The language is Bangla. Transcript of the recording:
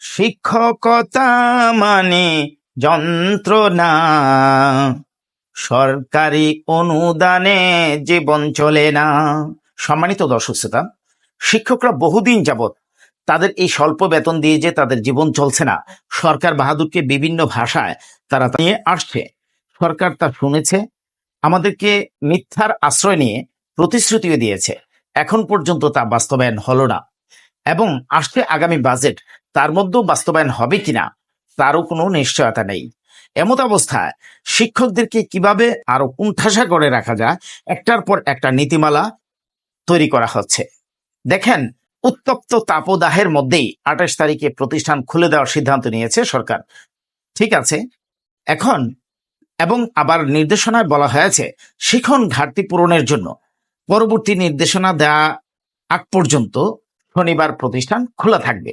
শিক্ষকতা মানে যন্ত্রণা, সরকারি অনুদানে জীবন চলে না। সম্মানিত দর্শক শ্রোতা, শিক্ষকরা বহুদিন যাবৎ তাদের এই স্বল্প বেতন দিয়ে যে তাদের জীবন চলছে না, সরকার বাহাদুরকে বিভিন্ন ভাষায় তারা নিয়ে আসছে। সরকার তা শুনেছে, আমাদেরকে মিথ্যার আশ্রয় নিয়ে প্রতিশ্রুতিও দিয়েছে, এখন পর্যন্ত তা বাস্তবায়ন হলো না। এবং আসছে আগামী বাজেট, তার মধ্যেও বাস্তবায়ন হবে কিনা তারও কোনো নিশ্চয়তা নেই। এমত অবস্থায় শিক্ষকদেরকে কিভাবে আরো কুণ্ঠাসা করে রাখা যায়, একটার পর একটা নীতিমালা তৈরি করা হচ্ছে। দেখেন, উত্তপ্ত তাপদাহের মধ্যেই 28 তারিখে প্রতিষ্ঠান খুলে দেওয়ার সিদ্ধান্ত নিয়েছে সরকার। ঠিক আছে, এখন এবং আবার নির্দেশনায় বলা হয়েছে শিক্ষণ ঘাটতি পূরণের জন্য পরবর্তী নির্দেশনা দেওয়া আগ পর্যন্ত শনিবার প্রতিষ্ঠান খোলা থাকবে।